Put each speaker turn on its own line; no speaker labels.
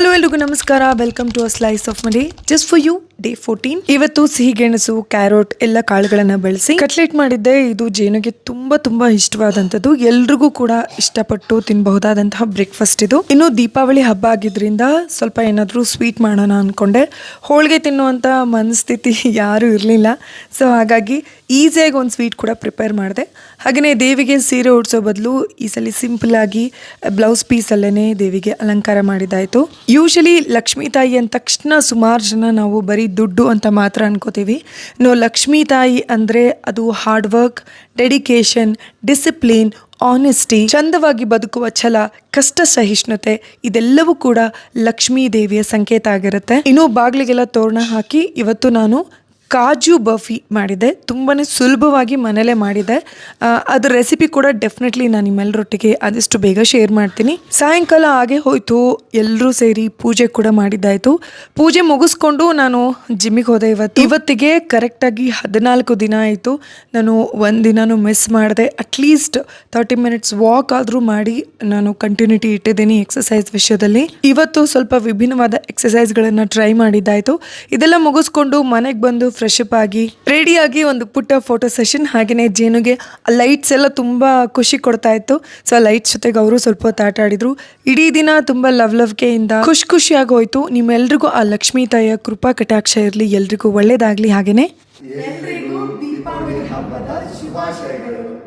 Hello ಎಲ್ರಿಗೂ ನಮಸ್ಕಾರ. Welcome to a slice of my day just for you day 14. ಇವತ್ತು ಸಿಹಿಗೆಣಸು, ಕ್ಯಾರೋಟ್ ಎಲ್ಲ ಕಾಳುಗಳನ್ನು ಬಳಸಿ ಕಟ್ಲೆಟ್ ಮಾಡಿದ್ದೆ. ಇದು ಜೇನುಗೆ ತುಂಬಾ ಇಷ್ಟವಾದಂಥದ್ದು. ಎಲ್ರಿಗೂ ಕೂಡ ಇಷ್ಟಪಟ್ಟು ತಿನ್ನಬಹುದಾದಂತಹ ಬ್ರೇಕ್ಫಾಸ್ಟ್ ಇದು. ಇನ್ನು ದೀಪಾವಳಿ ಹಬ್ಬ ಆಗಿದ್ರಿಂದ ಸ್ವಲ್ಪ ಏನಾದರೂ ಸ್ವೀಟ್ ಮಾಡೋಣ ಅಂದ್ಕೊಂಡೆ. ಹೋಳಿಗೆ ತಿನ್ನುವಂಥ ಮನಸ್ಥಿತಿ ಯಾರೂ ಇರಲಿಲ್ಲ. ಸೊ ಹಾಗಾಗಿ ಈಸಿಯಾಗಿ ಒಂದು ಸ್ವೀಟ್ ಕೂಡ ಪ್ರಿಪೇರ್ ಮಾಡಿದೆ. ಹಾಗೆಯೇ ದೇವಿಗೆ ಸೀರೆ ಉಡಿಸೋ ಬದಲು ಈ ಸಲ ಸಿಂಪಲ್ ಆಗಿ ಬ್ಲೌಸ್ ಪೀಸಲ್ಲೇ ದೇವಿಗೆ ಅಲಂಕಾರ ಮಾಡಿದ್ದಾಯಿತು. ಯೂಶಲಿ ಲಕ್ಷ್ಮೀ ತಾಯಿ ಅಂದ ತಕ್ಷಣ ಸುಮಾರು ಜನ ನಾವು ಬರೀ ದುಡ್ಡು ಅಂತ ಮಾತ್ರ ಅನ್ಕೋತೀವಿ. ಲಕ್ಷ್ಮೀ ತಾಯಿ ಅಂದರೆ ಅದು hard work, dedication, discipline, honesty, ಚಂದವಾಗಿ ಬದುಕುವ ಛಲ, ಕಷ್ಟ ಸಹಿಷ್ಣುತೆ ಇದೆಲ್ಲವೂ ಕೂಡ ಲಕ್ಷ್ಮೀ ದೇವಿಯ ಸಂಕೇತ ಆಗಿರುತ್ತೆ. ಇನ್ನು ಬಾಗಿಲಿಗೆಲ್ಲ ತೋರಣ ಹಾಕಿ ಇವತ್ತು ನಾನು ಕಾಜು ಬರ್ಫಿ ಮಾಡಿದೆ. ತುಂಬಾ ಸುಲಭವಾಗಿ ಮನೇಲೇ ಮಾಡಿದೆ. ಅದ್ರ ರೆಸಿಪಿ ಕೂಡ ಡೆಫಿನೆಟ್ಲಿ ನಾನು ನಿಮ್ಮೆಲ್ಲರೊಟ್ಟಿಗೆ ಆದಷ್ಟು ಬೇಗ ಶೇರ್ ಮಾಡ್ತೀನಿ. ಸಾಯಂಕಾಲ ಹಾಗೆ ಹೋಯಿತು, ಎಲ್ಲರೂ ಸೇರಿ ಪೂಜೆ ಕೂಡ ಮಾಡಿದ್ದಾಯಿತು. ಪೂಜೆ ಮುಗಿಸ್ಕೊಂಡು ನಾನು ಜಿಮ್ಮಿಗೆ ಹೋದೆ. ಇವತ್ತಿಗೆ ಕರೆಕ್ಟಾಗಿ 14 ದಿನ ಆಯಿತು. ನಾನು ಒಂದಿನೂ ಮಿಸ್ ಮಾಡಿದೆ. ಅಟ್ಲೀಸ್ಟ್ 30 ಮಿನಿಟ್ಸ್ ವಾಕ್ ಆದರೂ ಮಾಡಿ ನಾನು ಕಂಟಿನ್ಯೂಟಿ ಇಟ್ಟಿದ್ದೀನಿ ಎಕ್ಸಸೈಸ್ ವಿಷಯದಲ್ಲಿ. ಇವತ್ತು ಸ್ವಲ್ಪ ವಿಭಿನ್ನವಾದ ಎಕ್ಸಸೈಸ್ಗಳನ್ನು ಟ್ರೈ ಮಾಡಿದ್ದಾಯಿತು. ಇದೆಲ್ಲ ಮುಗಿಸ್ಕೊಂಡು ಮನೆಗೆ ಬಂದು ಫ್ರೆಶ್ ಅಪ್ ಆಗಿ ರೆಡಿಯಾಗಿ ಒಂದು ಪುಟ್ಟ ಫೋಟೋ ಸೆಷನ್. ಹಾಗೆಯೇ ಜೇನುಗೆ ಲೈಟ್ಸ್ ಎಲ್ಲ ತುಂಬ ಖುಷಿ ಕೊಡ್ತಾ ಇತ್ತು. ಸೊ ಲೈಟ್ಸ್ ಜೊತೆಗೆ ಅವರು ಸ್ವಲ್ಪ ಹೊತ್ತು ಆಟ ಆಡಿದ್ರು. ಇಡೀ ದಿನ ತುಂಬ ಲವ್ಕೆಯಿಂದ ಖುಷಿಯಾಗಿ ಹೋಯ್ತು. ನಿಮ್ಮೆಲ್ರಿಗೂ ಆ ಲಕ್ಷ್ಮೀ ತಾಯಿಯ ಕೃಪಾ ಕಟಾಕ್ಷ ಇರಲಿ, ಎಲ್ರಿಗೂ ಒಳ್ಳೇದಾಗಲಿ. ಹಾಗೆಯೇ
ಎಲ್ರಿಗೂ ದೀಪಾವಳಿ ಹಬ್ಬದ ಶುಭಾಶಯಗಳು.